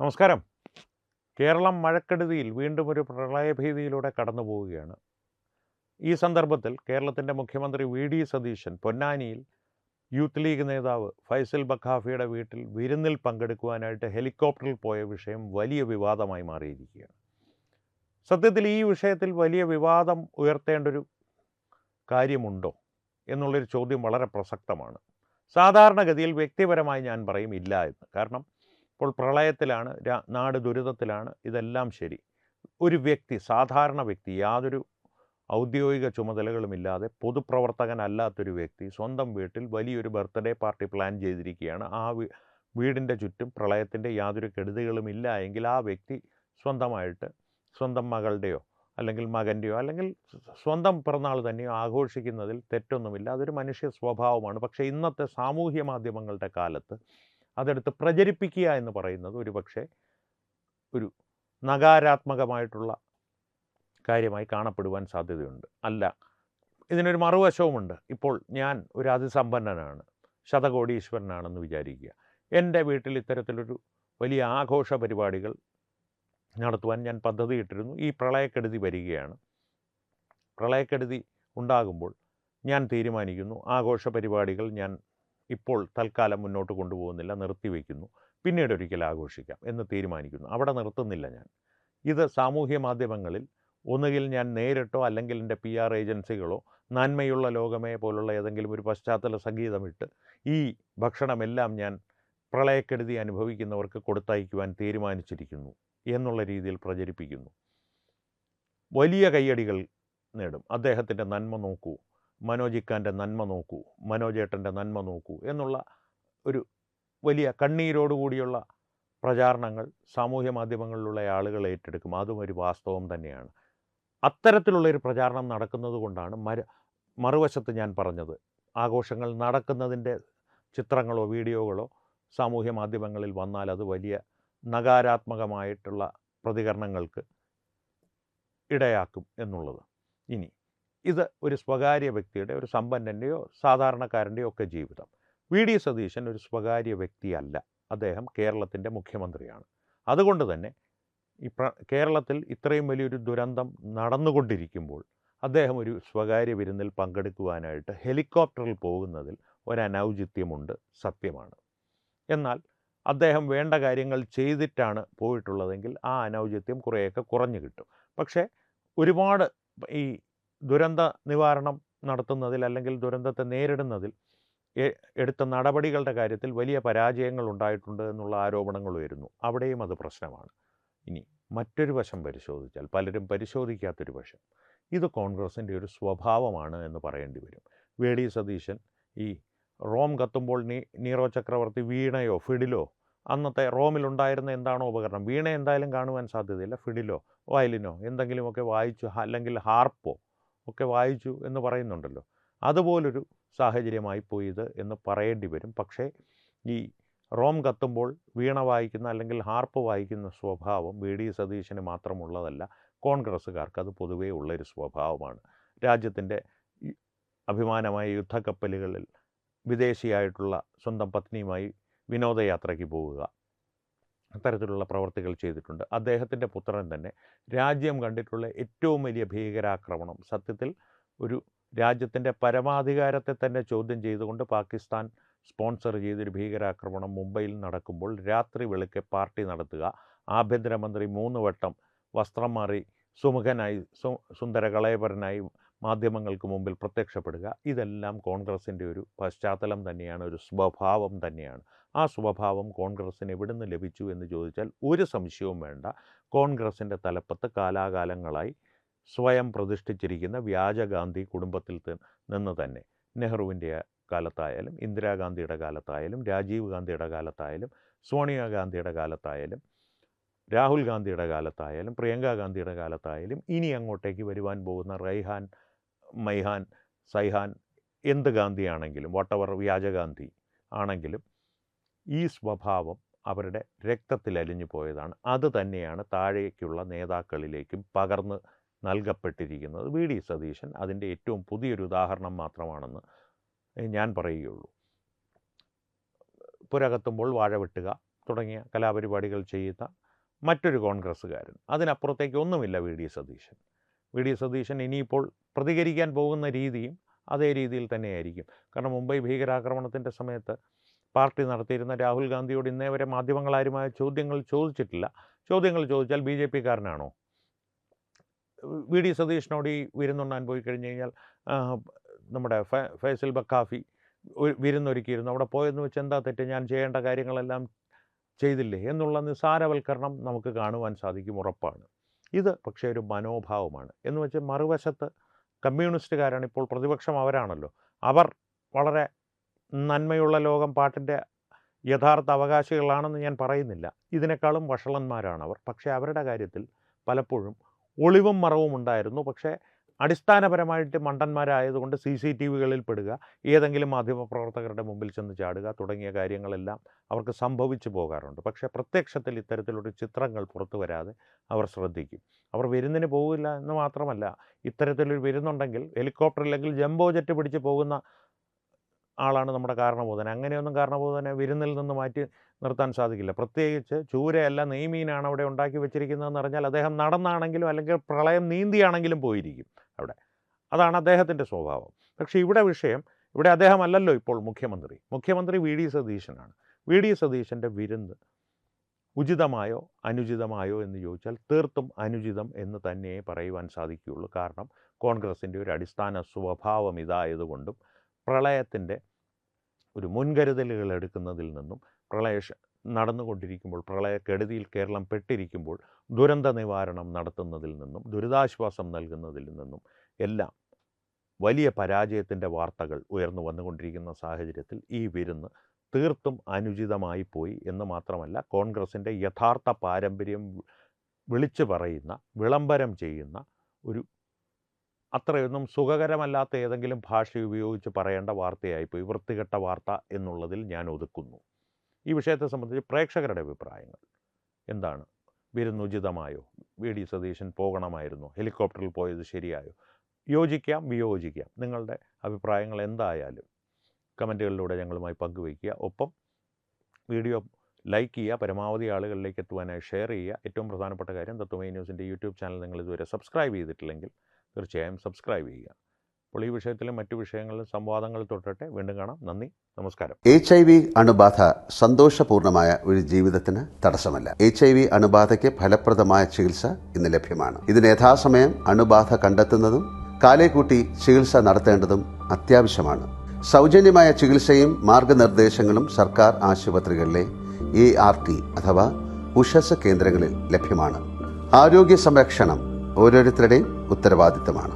നമസ്കാരം. കേരളം മഴക്കെടുതിയിൽ വീണ്ടും ഒരു പ്രളയഭീതിയിലൂടെ കടന്നു പോവുകയാണ്. ഈ സന്ദർഭത്തിൽ കേരളത്തിൻ്റെ മുഖ്യമന്ത്രി വി സതീശൻ പൊന്നാനിയിൽ യൂത്ത് ലീഗ് നേതാവ് ഫൈസൽ ബഖാഫിയുടെ വീട്ടിൽ വിരുന്നിൽ പങ്കെടുക്കുവാനായിട്ട് ഹെലികോപ്റ്ററിൽ പോയ വിഷയം വലിയ വിവാദമായി മാറിയിരിക്കുകയാണ്. സത്യത്തിൽ ഈ വിഷയത്തിൽ വലിയ വിവാദം ഉയർത്തേണ്ടൊരു കാര്യമുണ്ടോ എന്നുള്ളൊരു ചോദ്യം വളരെ പ്രസക്തമാണ്. സാധാരണഗതിയിൽ വ്യക്തിപരമായി ഞാൻ പറയും ഇല്ല എന്ന്. കാരണം ഇപ്പോൾ പ്രളയത്തിലാണ്, നാട് ദുരിതത്തിലാണ്, ഇതെല്ലാം ശരി. ഒരു വ്യക്തി, സാധാരണ വ്യക്തി, യാതൊരു ഔദ്യോഗിക ചുമതലകളുമില്ലാതെ പൊതുപ്രവർത്തകനല്ലാത്തൊരു വ്യക്തി സ്വന്തം വീട്ടിൽ വലിയൊരു ബർത്ത്ഡേ പാർട്ടി പ്ലാൻ ചെയ്തിരിക്കുകയാണ്. ആ വീടിൻ്റെ ചുറ്റും പ്രളയത്തിൻ്റെ യാതൊരു കെടുതികളും ഇല്ല എങ്കിൽ ആ വ്യക്തി സ്വന്തമായിട്ട് സ്വന്തം മകളുടെയോ അല്ലെങ്കിൽ മകൻ്റെയോ അല്ലെങ്കിൽ സ്വന്തം പിറന്നാൾ തന്നെയോ ആഘോഷിക്കുന്നതിൽ തെറ്റൊന്നുമില്ല. അതൊരു മനുഷ്യ സ്വഭാവമാണ്. പക്ഷേ ഇന്നത്തെ സാമൂഹ്യ മാധ്യമങ്ങളുടെ കാലത്ത് അതെടുത്ത് പ്രചരിപ്പിക്കുക എന്ന് പറയുന്നത് ഒരുപക്ഷെ ഒരു നകാരാത്മകമായിട്ടുള്ള കാര്യമായി കാണപ്പെടുവാൻ സാധ്യതയുണ്ട്. അല്ല, ഇതിനൊരു മറുവശവുമുണ്ട്. ഇപ്പോൾ ഞാൻ ഒരു അതിസമ്പന്നനാണ്, ശതകോടീശ്വരനാണെന്ന് വിചാരിക്കുക. എൻ്റെ വീട്ടിൽ ഇത്തരത്തിലൊരു വലിയ ആഘോഷ പരിപാടികൾ നടത്തുവാൻ ഞാൻ പദ്ധതിയിട്ടിരുന്നു. ഈ പ്രളയക്കെടുതി വരികയാണ്. പ്രളയക്കെടുതി ഉണ്ടാകുമ്പോൾ ഞാൻ തീരുമാനിക്കുന്നു, ആഘോഷ പരിപാടികൾ ഞാൻ ഇപ്പോൾ തൽക്കാലം മുന്നോട്ട് കൊണ്ടുപോകുന്നില്ല, നിർത്തിവെക്കുന്നു, പിന്നീട് ഒരിക്കൽ ആഘോഷിക്കാം എന്ന് തീരുമാനിക്കുന്നു. അവിടെ നിർത്തുന്നില്ല ഞാൻ. ഇത് സാമൂഹ്യ മാധ്യമങ്ങളിൽ ഒന്നുകിൽ ഞാൻ നേരിട്ടോ അല്ലെങ്കിൽ എൻ്റെ PR ഏജൻസികളോ നന്മയുള്ള ലോകമേ പോലുള്ള ഏതെങ്കിലും ഒരു പശ്ചാത്തല സംഗീതമിട്ട് ഈ ഭക്ഷണമെല്ലാം ഞാൻ പ്രളയക്കെടുതി അനുഭവിക്കുന്നവർക്ക് കൊടുത്തയക്കുവാൻ തീരുമാനിച്ചിരിക്കുന്നു എന്നുള്ള രീതിയിൽ പ്രചരിപ്പിക്കുന്നു. വലിയ കയ്യടികൾ നേടും. അദ്ദേഹത്തിൻ്റെ നന്മ നോക്കൂ, മനോജിക്കാൻ്റെ നന്മ നോക്കൂ, മനോജേട്ടൻ്റെ നന്മ നോക്കൂ എന്നുള്ള ഒരു വലിയ കണ്ണീരോടുകൂടിയുള്ള പ്രചാരണങ്ങൾ സാമൂഹ്യ മാധ്യമങ്ങളിലുള്ള ആളുകൾ ഏറ്റെടുക്കും. അതും ഒരു വാസ്തവം തന്നെയാണ്. അത്തരത്തിലുള്ളൊരു പ്രചാരണം നടക്കുന്നത് കൊണ്ടാണ് മറുവശത്ത് ഞാൻ പറഞ്ഞത്, ആഘോഷങ്ങൾ നടക്കുന്നതിൻ്റെ ചിത്രങ്ങളോ വീഡിയോകളോ സാമൂഹ്യ മാധ്യമങ്ങളിൽ വന്നാൽ അത് വലിയ നകാരാത്മകമായിട്ടുള്ള പ്രതികരണങ്ങൾക്ക് ഇടയാക്കും എന്നുള്ളത്. ഇനി ഇത് ഒരു സ്വകാര്യ വ്യക്തിയുടെ, ഒരു സമ്പന്നൻ്റെയോ സാധാരണക്കാരൻ്റെയോ ഒക്കെ ജീവിതം. വി സതീശൻ ഒരു സ്വകാര്യ വ്യക്തിയല്ല. അദ്ദേഹം കേരളത്തിൻ്റെ മുഖ്യമന്ത്രിയാണ്. അതുകൊണ്ട് തന്നെ ഈ കേരളത്തിൽ ഇത്രയും വലിയൊരു ദുരന്തം നടന്നുകൊണ്ടിരിക്കുമ്പോൾ അദ്ദേഹം ഒരു സ്വകാര്യ വിരുന്നിൽ പങ്കെടുക്കുവാനായിട്ട് ഹെലികോപ്റ്ററിൽ പോകുന്നതിൽ ഒരനൗചിത്യമുണ്ട്, സത്യമാണ്. എന്നാൽ അദ്ദേഹം വേണ്ട കാര്യങ്ങൾ ചെയ്തിട്ടാണ് പോയിട്ടുള്ളതെങ്കിൽ ആ അനൗചിത്യം കുറേയൊക്കെ കുറഞ്ഞു കിട്ടും. പക്ഷേ ഒരുപാട് ഈ ദുരന്ത നിവാരണം നടത്തുന്നതിൽ അല്ലെങ്കിൽ ദുരന്തത്തെ നേരിടുന്നതിൽ എടുത്ത നടപടികളുടെ കാര്യത്തിൽ വലിയ പരാജയങ്ങൾ ഉണ്ടായിട്ടുണ്ട് എന്നുള്ള ആരോപണങ്ങൾ ഉയരുന്നു. അവിടെയും അത് പ്രശ്നമാണ്. ഇനി മറ്റൊരു വശം പരിശോധിച്ചാൽ, പലരും പരിശോധിക്കാത്തൊരു വശം, ഇത് കോൺഗ്രസിൻ്റെ ഒരു സ്വഭാവമാണ് എന്ന് പറയേണ്ടി വരും. വി സതീശൻ ഈ റോം കത്തുമ്പോൾ നീറോ ചക്രവർത്തി വീണയോ ഫിഡിലോ, അന്നത്തെ റോമിലുണ്ടായിരുന്ന എന്താണോ ഉപകരണം, വീണ എന്തായാലും കാണുവാൻ സാധ്യതയില്ല, ഫിഡിലോ വയലിനോ എന്തെങ്കിലുമൊക്കെ വായിച്ചു, അല്ലെങ്കിൽ ഹാർപ്പോ ഒക്കെ വായിച്ചു എന്ന് പറയുന്നുണ്ടല്ലോ, അതുപോലൊരു സാഹചര്യമായി പോയത് എന്ന് പറയേണ്ടി വരും. പക്ഷേ ഈ റോം കത്തുമ്പോൾ വീണ വായിക്കുന്ന അല്ലെങ്കിൽ ഹാർപ്പ് വായിക്കുന്ന സ്വഭാവം വി സതീശന് മാത്രമുള്ളതല്ല, കോൺഗ്രസ്സുകാർക്ക് അത് പൊതുവേ ഉള്ളൊരു സ്വഭാവമാണ്. രാജ്യത്തിൻ്റെ അഭിമാനമായ യുദ്ധക്കപ്പലുകളിൽ വിദേശിയായിട്ടുള്ള സ്വന്തം പത്നിയുമായി വിനോദയാത്രയ്ക്ക് പോവുക, അത്തരത്തിലുള്ള പ്രവർത്തികൾ ചെയ്തിട്ടുണ്ട്. അദ്ദേഹത്തിൻ്റെ പുത്രൻ തന്നെ രാജ്യം കണ്ടിട്ടുള്ള ഏറ്റവും വലിയ ഭീകരാക്രമണം, സത്യത്തിൽ ഒരു രാജ്യത്തിൻ്റെ പരമാധികാരത്തെ തന്നെ ചോദ്യം ചെയ്തുകൊണ്ട് പാകിസ്ഥാൻ സ്പോൺസർ ചെയ്തൊരു ഭീകരാക്രമണം മുംബൈയിൽ നടക്കുമ്പോൾ രാത്രി വെളുക്കെ പാർട്ടി നടത്തുക, ആഭ്യന്തരമന്ത്രി 3 വട്ടം വസ്ത്രം മാറി സുമുഖനായി സുന്ദരകളയപരനായി മാധ്യമങ്ങൾക്ക് മുമ്പിൽ പ്രത്യക്ഷപ്പെടുക, ഇതെല്ലാം കോൺഗ്രസിൻ്റെ ഒരു പശ്ചാത്തലം തന്നെയാണ്, ഒരു സ്വഭാവം തന്നെയാണ്. ആ സ്വഭാവം കോൺഗ്രസ്സിന് എവിടുന്ന് ലഭിച്ചു എന്ന് ചോദിച്ചാൽ ഒരു സംശയവും വേണ്ട, കോൺഗ്രസിൻ്റെ തലപ്പത്ത് കാലാകാലങ്ങളായി സ്വയം പ്രതിഷ്ഠിച്ചിരിക്കുന്ന വ്യാജഗാന്ധി കുടുംബത്തിൽ നിന്ന് തന്നെ, നെഹ്റുവിൻ്റെ കാലത്തായാലും ഇന്ദിരാഗാന്ധിയുടെ കാലത്തായാലും രാജീവ് ഗാന്ധിയുടെ കാലത്തായാലും സോണിയാഗാന്ധിയുടെ കാലത്തായാലും രാഹുൽ ഗാന്ധിയുടെ കാലത്തായാലും പ്രിയങ്ക ഗാന്ധിയുടെ കാലത്തായാലും ഇനി അങ്ങോട്ടേക്ക് വരുവാൻ പോകുന്ന റൈഹാൻ, മൈഹാൻ, സൈഹാൻ, എന്ത് ഗാന്ധിയാണെങ്കിലും, വാട്ടവർ വ്യാജഗാന്ധി ആണെങ്കിലും ഈ സ്വഭാവം അവരുടെ രക്തത്തിൽ അലിഞ്ഞു പോയതാണ്. അത് തന്നെയാണ് താഴേക്കുള്ള നേതാക്കളിലേക്കും പകർന്ന് നൽകപ്പെട്ടിരിക്കുന്നത്. വി സതീശൻ അതിൻ്റെ ഏറ്റവും പുതിയൊരു ഉദാഹരണം മാത്രമാണെന്ന് ഞാൻ പറയുകയുള്ളൂ. പുര കത്തുമ്പോൾ വാഴ വെട്ടുക തുടങ്ങിയ കലാപരിപാടികൾ ചെയ്യുന്ന മറ്റൊരു കോൺഗ്രസ്സുകാരൻ. അതിനപ്പുറത്തേക്ക് ഒന്നുമില്ല V D Satheesan. V D Satheesan ഇനിയിപ്പോൾ പ്രതികരിക്കാൻ പോകുന്ന രീതിയും അതേ രീതിയിൽ തന്നെയായിരിക്കും. കാരണം മുംബൈ ഭീകരാക്രമണത്തിൻ്റെ സമയത്ത് പാർട്ടി നടത്തിയിരുന്ന രാഹുൽ ഗാന്ധിയോട് ഇന്നേ വരെ മാധ്യമങ്ങളാരുമായ ചോദ്യങ്ങൾ ചോദിച്ചിട്ടില്ല. ചോദ്യങ്ങൾ ചോദിച്ചാൽ ബി ജെ പിക്കാരനാണോ? വി ഡി സതീശനോട് ഈ വിരുന്നുണ്ണാൻ പോയി കഴിഞ്ഞ് കഴിഞ്ഞാൽ നമ്മുടെ ഫൈസൽ ബക്കാഫി വിരുന്നൊരുക്കിയിരുന്നു, അവിടെ പോയെന്ന് വെച്ച് എന്താ തെറ്റ്, ഞാൻ ചെയ്യേണ്ട കാര്യങ്ങളെല്ലാം ചെയ്തില്ലേ എന്നുള്ള നിസ്സാരവൽക്കരണം നമുക്ക് കാണുവാൻ സാധിക്കും, ഉറപ്പാണ്. ഇത് പക്ഷേ ഒരു മനോഭാവമാണ്. എന്ന് വെച്ച് മറുവശത്ത് കമ്മ്യൂണിസ്റ്റുകാരാണ്, ഇപ്പോൾ പ്രതിപക്ഷം അവരാണല്ലോ, അവർ വളരെ നന്മയുള്ള ലോകം പാട്ടിൻ്റെ യഥാർത്ഥ അവകാശികളാണെന്ന് ഞാൻ പറയുന്നില്ല. ഇതിനേക്കാളും വഷളന്മാരാണവർ. പക്ഷേ അവരുടെ കാര്യത്തിൽ പലപ്പോഴും ഒളിവും മറവും ഉണ്ടായിരുന്നു. പക്ഷേ അടിസ്ഥാനപരമായിട്ട് മണ്ടന്മാരായതുകൊണ്ട് CCTVകളിൽ പെടുക, ഏതെങ്കിലും മാധ്യമപ്രവർത്തകരുടെ മുമ്പിൽ ചെന്ന് ചാടുക തുടങ്ങിയ കാര്യങ്ങളെല്ലാം അവർക്ക് സംഭവിച്ചു പോകാറുണ്ട്. പക്ഷേ പ്രത്യക്ഷത്തിൽ ഇത്തരത്തിലൊരു ചിത്രങ്ങൾ പുറത്തു വരാതെ അവർ ശ്രദ്ധിക്കും. അവർ വിരുന്നിന് പോകില്ല എന്ന് മാത്രമല്ല, ഇത്തരത്തിലൊരു വിരുന്നുണ്ടെങ്കിൽ ഹെലികോപ്റ്ററില്ലെങ്കിൽ ജംബോ ജെറ്റ് പിടിച്ച് പോകുന്ന ആളാണ് നമ്മുടെ കാരണബോധൻ. അങ്ങനെയൊന്നും കാരണബോധനെ വിരുന്നിൽ നിന്ന് മാറ്റി നിർത്താൻ സാധിക്കില്ല. പ്രത്യേകിച്ച് ചൂരയല്ല നെയ്മീനാണ് അവിടെ ഉണ്ടാക്കി വെച്ചിരിക്കുന്നതെന്ന് പറഞ്ഞാൽ അദ്ദേഹം നടന്നാണെങ്കിലും അല്ലെങ്കിൽ പ്രളയം നീന്തിയാണെങ്കിലും പോയിരിക്കും അവിടെ. അതാണ് അദ്ദേഹത്തിൻ്റെ സ്വഭാവം. പക്ഷേ ഇവിടെ വിഷയം, ഇവിടെ അദ്ദേഹമല്ലല്ലോ ഇപ്പോൾ മുഖ്യമന്ത്രി വി ഡി സതീശനാണ്. വി ഡി സതീശൻ്റെ വിരുന്ന് ഉചിതമായോ അനുചിതമായോ എന്ന് ചോദിച്ചാൽ തീർത്തും അനുചിതം എന്ന് തന്നെ പറയുവാൻ സാധിക്കുകയുള്ളൂ. കാരണം കോൺഗ്രസിൻ്റെ ഒരു അടിസ്ഥാന സ്വഭാവം ഇതായതുകൊണ്ടും പ്രളയത്തിൻ്റെ ഒരു മുൻകരുതലുകൾ എടുക്കുന്നതിൽ നിന്നും, നടന്നുകൊണ്ടിരിക്കുമ്പോൾ പ്രളയക്കെടുതിയിൽ കേരളം പെട്ടിരിക്കുമ്പോൾ ദുരന്ത നിവാരണം നടത്തുന്നതിൽ നിന്നും, ദുരിതാശ്വാസം നൽകുന്നതിൽ നിന്നും എല്ലാം വലിയ പരാജയത്തിൻ്റെ വാർത്തകൾ ഉയർന്നു വന്നുകൊണ്ടിരിക്കുന്ന സാഹചര്യത്തിൽ ഈ വിരുന്ന് തീർത്തും അനുചിതമായി പോയി എന്ന് മാത്രമല്ല, കോൺഗ്രസിൻ്റെ യഥാർത്ഥ പാരമ്പര്യം വിളിച്ചു പറയുന്ന, വിളംബരം ചെയ്യുന്ന ഒരു അത്രയൊന്നും സുഖകരമല്ലാത്ത ഏതെങ്കിലും ഭാഷ ഉപയോഗിച്ച് പറയേണ്ട വാർത്തയായിപ്പോയി. വൃത്തികെട്ട വാർത്ത എന്നുള്ളതിൽ ഞാൻ ഒതുക്കുന്നു. ഈ വിഷയത്തെ സംബന്ധിച്ച് പ്രേക്ഷകരുടെ അഭിപ്രായങ്ങൾ എന്താണ്? വിരുന്നുചിതമായോ? വി ഡി സതീശൻ പോകണമായിരുന്നോ? ഹെലികോപ്റ്ററിൽ പോയത് ശരിയായോ? യോജിക്കാം, വിയോജിക്കാം. നിങ്ങളുടെ അഭിപ്രായങ്ങൾ എന്തായാലും കമൻറ്റുകളിലൂടെ ഞങ്ങളുമായി പങ്കുവയ്ക്കുക. ഒപ്പം വീഡിയോ ലൈക്ക് ചെയ്യുക, പരമാവധി ആളുകളിലേക്ക് എത്തുവാനായി ഷെയർ ചെയ്യുക. ഏറ്റവും പ്രധാനപ്പെട്ട കാര്യം, തത്വമയി ന്യൂസിൻ്റെ യൂട്യൂബ് ചാനൽ നിങ്ങൾ ഇതുവരെ സബ്സ്ക്രൈബ് ചെയ്തിട്ടില്ലെങ്കിൽ തീർച്ചയായും സബ്സ്ക്രൈബ് ചെയ്യുക. അപ്പോൾ ഈ വിഷയത്തിലും മറ്റു വിഷയങ്ങളിലും സംവാദങ്ങൾ തുടരട്ടെ. വീണ്ടും കാണാം. നന്ദി, നമസ്കാരം. HIV അണുബാധ സന്തോഷപൂർണ്ണമായ ഒരു ജീവിതത്തിന് തടസ്സമല്ല. HIV അണുബാധയ്ക്ക് ഫലപ്രദമായ ചികിത്സ ഇന്ന് ലഭ്യമാണ്. ഇതിന് യഥാസമയം അണുബാധ കണ്ടെത്തുന്നതും കാലേക്കൂട്ടി ചികിത്സ നടത്തേണ്ടതും അത്യാവശ്യമാണ്. സൗജന്യമായ ചികിത്സയും മാർഗനിർദ്ദേശങ്ങളും സർക്കാർ ആശുപത്രികളിലെ ART അഥവാ ഉഷസ് കേന്ദ്രങ്ങളിൽ ലഭ്യമാണ്. ആരോഗ്യ സംരക്ഷണം ഓരോരുത്തരുടെയും ഉത്തരവാദിത്തമാണ്.